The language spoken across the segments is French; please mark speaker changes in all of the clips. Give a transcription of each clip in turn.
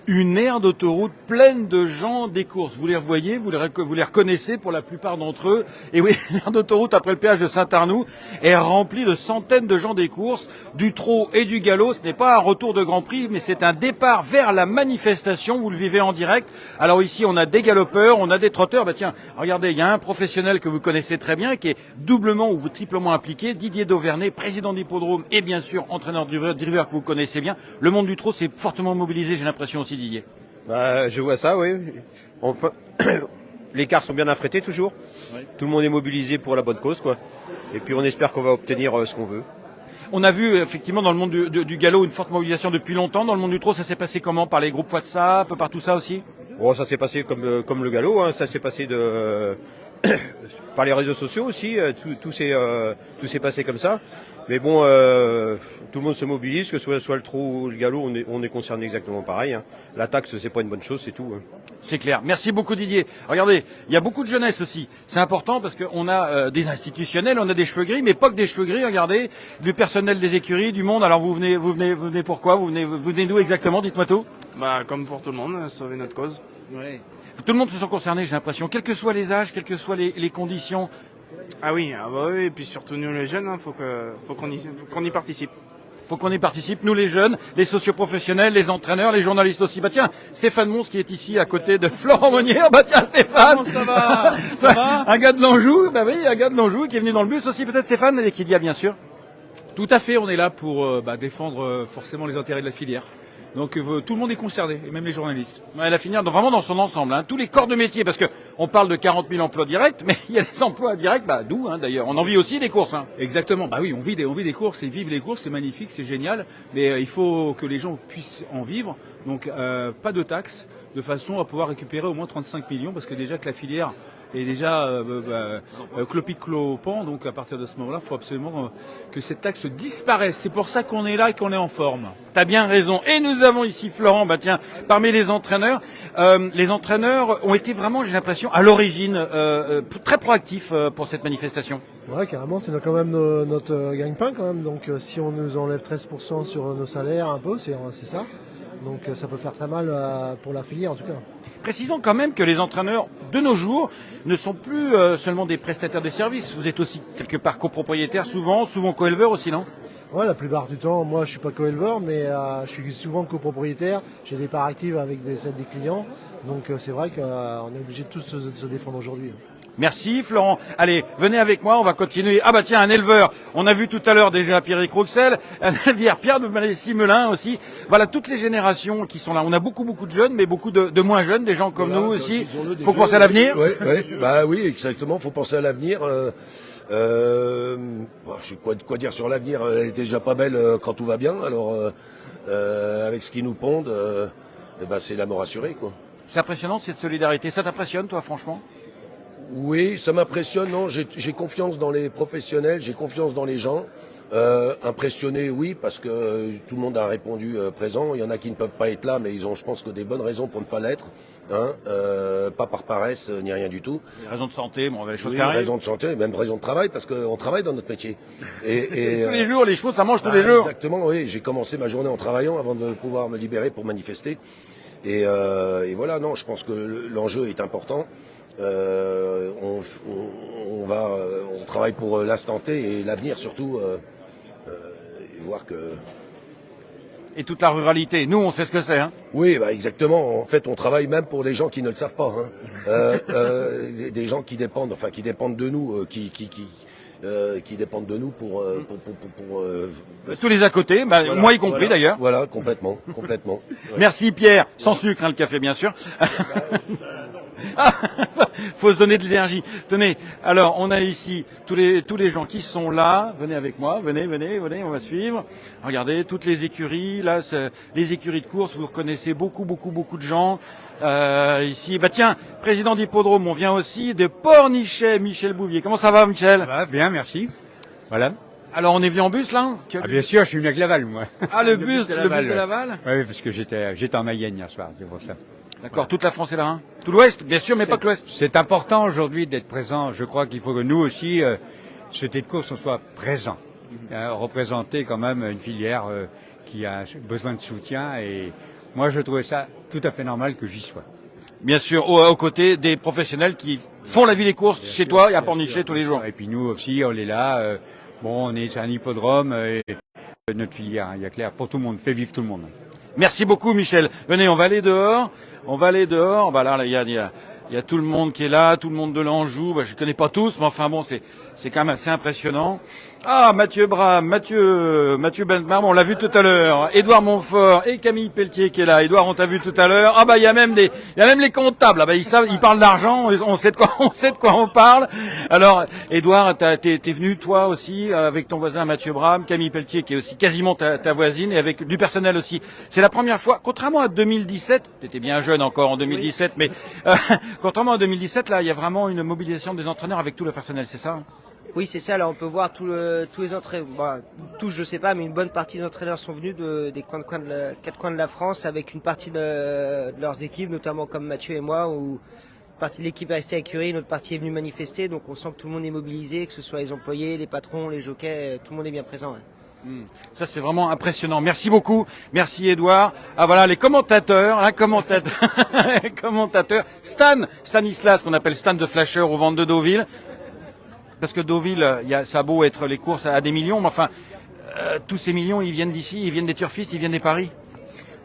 Speaker 1: une aire d'autoroute pleine de gens des courses. Vous les revoyez, vous les reconnaissez pour la plupart d'entre eux. Et oui, l'aire d'autoroute après le péage de Saint-Arnoux est remplie de centaines de gens des courses, du trot et du galop. Ce n'est pas un retour de Grand Prix, mais c'est un départ vers la manifestation. Vous le vivez en direct. Alors ici, on a des galopeurs, on a des trotteurs. Bah tiens, regardez, il y a un professionnel que vous connaissez très bien, qui est doublement ou triplement impliqué, Didier Dauvernet, président d'Hippodrome et bien sûr entraîneur du driver que vous connaissez bien. Le monde du trot s'est fortement mobilisé, j'ai l'impression aussi, Didier.
Speaker 2: Bah, je vois ça, oui. Les cars sont bien affrétés toujours. Oui. Tout le monde est mobilisé pour la bonne cause, quoi. Et puis on espère qu'on va obtenir ce qu'on veut.
Speaker 1: On a vu effectivement dans le monde du galop une forte mobilisation depuis longtemps. Dans le monde du trot, ça s'est passé comment? Par les groupes WhatsApp, par tout ça aussi?
Speaker 2: Bon, ça s'est passé comme le galop, hein. Ça s'est passé par les réseaux sociaux aussi. Tout s'est passé comme ça. Mais bon, tout le monde se mobilise, que ce soit le trot ou le galop, on est concerné exactement pareil. Hein. La taxe, c'est pas une bonne chose, c'est tout. Hein.
Speaker 1: C'est clair. Merci beaucoup Didier. Regardez, il y a beaucoup de jeunesse aussi. C'est important parce qu'on a des institutionnels, on a des cheveux gris, mais pas que des cheveux gris. Regardez, du personnel des écuries, du monde. Alors vous venez pourquoi? Vous venez d'où exactement? Dites-moi tout.
Speaker 3: Bah comme pour tout le monde, sauver notre cause.
Speaker 1: Ouais. Tout le monde se sent concerné, j'ai l'impression, quels que soient les âges, quelles que soient les conditions.
Speaker 3: Ah oui, et puis surtout nous les jeunes, faut qu'on y participe.
Speaker 1: Faut qu'on y participe, nous les jeunes, les socioprofessionnels, les entraîneurs, les journalistes aussi. Bah tiens, Stéphane Mons qui est ici à côté de Florent Monnier. Bah tiens Stéphane.
Speaker 3: Comment ça va? Ça va?
Speaker 1: Un gars de l'Anjou, bah oui, un gars de l'Anjou qui est venu dans le bus aussi, peut-être Stéphane, et qu'il y a bien sûr.
Speaker 4: Tout à fait, on est là pour défendre forcément les intérêts de la filière. Donc tout le monde est concerné, et même les journalistes.
Speaker 1: Ouais, la filière, vraiment dans son ensemble, hein, tous les corps de métier, parce que on parle de 40 000 emplois directs, mais il y a des emplois indirects, d'où d'ailleurs. On en vit aussi des courses. Hein.
Speaker 4: Exactement, bah oui, on vit des courses, et vivre les courses, c'est magnifique, c'est génial, mais il faut que les gens puissent en vivre, donc pas de taxes, de façon à pouvoir récupérer au moins 35 millions, parce que déjà que la filière est déjà clopiclopant, donc à partir de ce moment-là, il faut absolument que cette taxe disparaisse. C'est pour ça qu'on est là et qu'on est en forme.
Speaker 1: T'as bien raison. Et nous avons ici Florent, tiens, parmi les entraîneurs ont été vraiment, j'ai l'impression, à l'origine, très proactifs pour cette manifestation.
Speaker 5: Ouais, carrément, c'est quand même notre gagne-pain quand même. Donc si on nous enlève 13% sur nos salaires un peu, c'est ça. Donc ça peut faire très mal pour la filière en tout cas.
Speaker 1: Précisons quand même que les entraîneurs de nos jours ne sont plus seulement des prestataires de services. Vous êtes aussi quelque part copropriétaire, souvent co-éleveur aussi, non?
Speaker 5: Ouais, la plupart du temps, moi je suis pas co-éleveur, mais je suis souvent copropriétaire. J'ai des parts actives avec des clients. Donc c'est vrai qu'on est obligé de tous se défendre aujourd'hui.
Speaker 1: Merci Florent. Allez, venez avec moi, on va continuer. Ah tiens, un éleveur. On a vu tout à l'heure déjà Pierrick Rouxel, un éleveur Pierre de Simelin aussi. Voilà, toutes les générations qui sont là. On a beaucoup de jeunes, mais beaucoup de moins jeunes, des gens comme nous aussi. Faut penser à l'avenir.
Speaker 6: Oui, exactement, faut penser à l'avenir. Je sais quoi dire sur l'avenir, elle est déjà pas belle quand tout va bien. Alors avec ce qui nous pondent, c'est la mort assurée, quoi.
Speaker 1: C'est impressionnant cette solidarité. Ça t'impressionne toi franchement?
Speaker 6: Oui, ça m'impressionne. Non, j'ai confiance dans les professionnels, j'ai confiance dans les gens. Impressionné, oui, parce que tout le monde a répondu présent. Il y en a qui ne peuvent pas être là, mais ils ont, je pense, que des bonnes raisons pour ne pas l'être. Hein, pas par paresse ni rien du tout.
Speaker 1: Des raisons de santé, les choses qui
Speaker 6: arrivent.
Speaker 1: Des
Speaker 6: raisons de santé, même raisons de travail, parce qu'on travaille dans notre métier. Et
Speaker 1: tous les jours, les chevaux, ça mange tous les jours.
Speaker 6: Exactement, oui. J'ai commencé ma journée en travaillant avant de pouvoir me libérer pour manifester. Et voilà, non, je pense que l'enjeu est important. On travaille pour l'instant T et l'avenir surtout, voir que...
Speaker 1: Et toute la ruralité, nous on sait ce que c'est. Hein.
Speaker 6: Oui, exactement, en fait on travaille même pour des gens qui ne le savent pas. Hein. Des gens qui dépendent de nous, qui dépendent de nous pour
Speaker 1: tous les à côté, voilà, moi y compris d'ailleurs.
Speaker 6: Voilà, complètement. Ouais.
Speaker 1: Merci Pierre, sans sucre le café bien sûr. Faut se donner de l'énergie. Tenez, alors on a ici tous les gens qui sont là. Venez avec moi, venez, on va suivre. Regardez toutes les écuries. Là, les écuries de course. Vous reconnaissez beaucoup de gens ici. Tiens, président d'Hippodrome, on vient aussi de Pornichet, Michel Bouvier. Comment ça va, Michel?
Speaker 7: Ça va bien, merci. Voilà.
Speaker 1: Alors on est venu en bus là?
Speaker 7: Bien sûr, je suis venu avec Laval, moi.
Speaker 1: Ah, le bus de Laval.
Speaker 7: Oui, parce que j'étais en Mayenne hier soir, c'est pour ça.
Speaker 1: D'accord, toute la France est là, hein. Tout l'Ouest, bien sûr, mais pas que l'Ouest.
Speaker 7: C'est important aujourd'hui d'être présent. Je crois qu'il faut que nous aussi, société de course, on soit présents. Représenter quand même une filière qui a besoin de soutien et moi je trouvais ça tout à fait normal que j'y sois.
Speaker 1: Bien sûr, aux côtés des professionnels qui font la vie des courses chez toi et à Pornichet tous les jours.
Speaker 7: Et puis nous aussi, on est là. Bon, on est sur un hippodrome et notre filière, il y a clair, pour tout le monde, fait vivre tout le monde.
Speaker 1: Merci beaucoup, Michel. Venez, on va aller dehors. On va aller dehors. Bah là, il y a tout le monde qui est là, tout le monde de l'Anjou. Bah, je connais pas tous, mais enfin bon, c'est quand même assez impressionnant. Ah, Mathieu Bram, Mathieu Bentham, on l'a vu tout à l'heure. Édouard Montfort et Camille Pelletier qui est là. Édouard, on t'a vu tout à l'heure. Ah bah il y a même les comptables. Ah bah ils parlent d'argent. On sait de quoi on parle. Alors, Édouard, t'es venu toi aussi avec ton voisin Mathieu Bram, Camille Pelletier qui est aussi quasiment ta voisine et avec du personnel aussi. C'est la première fois, contrairement à 2017. T'étais bien jeune encore en 2017, oui. Mais contrairement à 2017, là, il y a vraiment une mobilisation des entraîneurs avec tout le personnel, c'est ça?
Speaker 8: Oui, c'est ça. Là, on peut voir tous les entraîneurs. Bon, tous, je sais pas, mais une bonne partie des entraîneurs sont venus des quatre coins de la France avec une partie de leurs équipes, notamment comme Mathieu et moi, où une partie de l'équipe est restée à Curie, une autre partie est venue manifester. Donc, on sent que tout le monde est mobilisé, que ce soit les employés, les patrons, les jockeys, tout le monde est bien présent. Ouais.
Speaker 1: Ça, c'est vraiment impressionnant. Merci beaucoup. Merci, Édouard. Ah, voilà, les commentateurs, commentateurs. Stanislas, qu'on appelle Stan de Flasher au ventre de Deauville. Parce que Deauville, ça a beau être les courses à des millions, mais enfin, tous ces millions, ils viennent d'ici, ils viennent des turfistes, ils viennent des paris.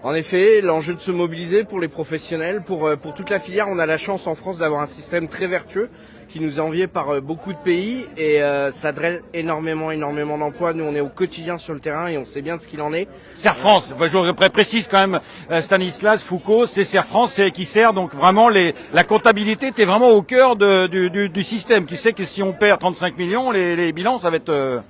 Speaker 3: En effet, l'enjeu de se mobiliser pour les professionnels, pour toute la filière, on a la chance en France d'avoir un système très vertueux qui nous est envié par beaucoup de pays et ça draine énormément d'emplois. Nous, on est au quotidien sur le terrain et on sait bien de ce qu'il en est.
Speaker 1: Serre France, je précise quand même, Stanislas Foucault, c'est Serre France qui sert donc vraiment la comptabilité, t'es vraiment au cœur du système. Tu sais que si on perd 35 millions, les bilans, ça va être...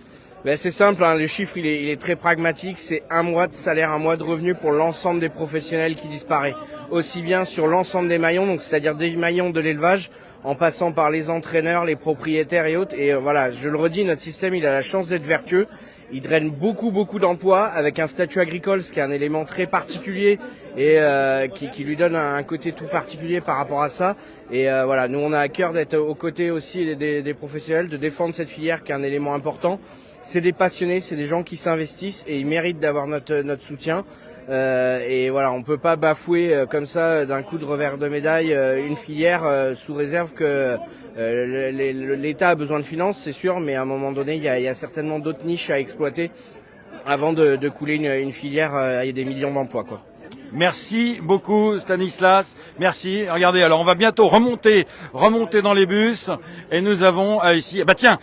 Speaker 3: Ben c'est simple, hein, le chiffre il est très pragmatique, c'est un mois de salaire, un mois de revenu pour l'ensemble des professionnels qui disparaît. Aussi bien sur l'ensemble des maillons, donc c'est-à-dire des maillons de l'élevage, en passant par les entraîneurs, les propriétaires et autres. Et voilà, je le redis, notre système il a la chance d'être vertueux. Il draine beaucoup d'emplois avec un statut agricole, ce qui est un élément très particulier et qui lui donne un côté tout particulier par rapport à ça. Et voilà, nous on a à cœur d'être aux côtés aussi des professionnels, de défendre cette filière qui est un élément important. C'est des passionnés, c'est des gens qui s'investissent et ils méritent d'avoir notre soutien. Et voilà, on peut pas bafouer comme ça d'un coup de revers de médaille une filière sous réserve que l'État a besoin de finances, c'est sûr, mais à un moment donné, il y a certainement d'autres niches à exploiter avant de couler une filière à des millions d'emplois, quoi.
Speaker 1: Merci beaucoup Stanislas, merci. Regardez, alors on va bientôt remonter dans les bus et nous avons ici, bah tiens,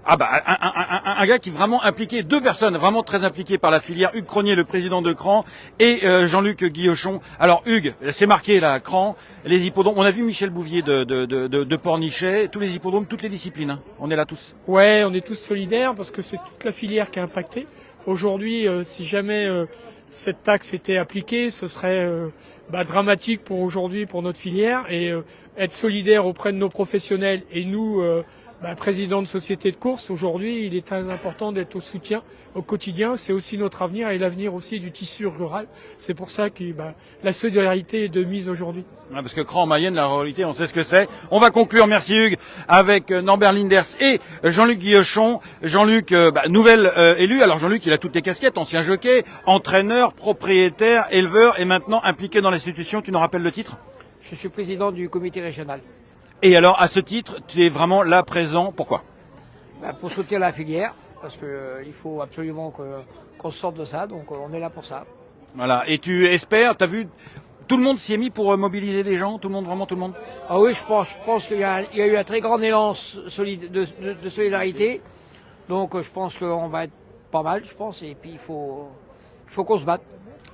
Speaker 1: un gars qui est vraiment impliqué, deux personnes vraiment très impliquées par la filière, Hugues Cronier, le président de Cran, et Jean-Luc Guillochon. Alors Hugues, c'est marqué là, Cran, les hippodromes. On a vu Michel Bouvier de Pornichet, tous les hippodromes, toutes les disciplines. Hein. On est là tous.
Speaker 9: Ouais, on est tous solidaires parce que c'est toute la filière qui est impactée. Aujourd'hui, si jamais cette taxe était appliquée, ce serait dramatique pour aujourd'hui, pour notre filière, et être solidaire auprès de nos professionnels et nous. Président de société de course, aujourd'hui, il est très important d'être au soutien au quotidien. C'est aussi notre avenir et l'avenir aussi du tissu rural. C'est pour ça que la solidarité est de mise aujourd'hui.
Speaker 1: Ouais, parce que Cran en Mayenne, la réalité, on sait ce que c'est. On va conclure, merci Hugues, avec Norbert Linders et Jean-Luc Guillochon. Jean-Luc, nouvel élu. Alors Jean-Luc, il a toutes les casquettes, ancien jockey, entraîneur, propriétaire, éleveur et maintenant impliqué dans l'institution. Tu nous rappelles le titre ?
Speaker 10: Je suis président du comité régional.
Speaker 1: Et alors, à ce titre, tu es vraiment là présent. Pourquoi ?
Speaker 10: Pour soutenir la filière, parce que il faut absolument qu'on sorte de ça, donc on est là pour ça.
Speaker 1: Voilà. Et tu espères, t'as vu, tout le monde s'y est mis pour mobiliser des gens, tout le monde, vraiment tout le monde.
Speaker 10: Ah oui, je pense qu'il y a eu un très grand élan de solidarité, donc je pense qu'on va être pas mal, je pense, et puis il faut qu'on se batte.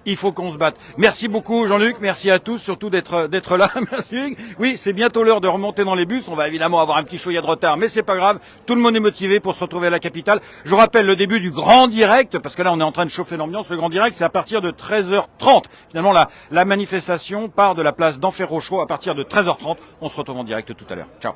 Speaker 1: Il faut qu'on se batte. Merci beaucoup Jean-Luc, merci à tous, surtout d'être là. Merci Hugues. Oui, c'est bientôt l'heure de remonter dans les bus. On va évidemment avoir un petit chouïa de retard, mais c'est pas grave. Tout le monde est motivé pour se retrouver à la capitale. Je vous rappelle le début du grand direct, parce que là on est en train de chauffer l'ambiance. Le grand direct, c'est à partir de 13h30. Finalement, la manifestation part de la place d'Enfer Rochereau à partir de 13h30. On se retrouve en direct tout à l'heure. Ciao.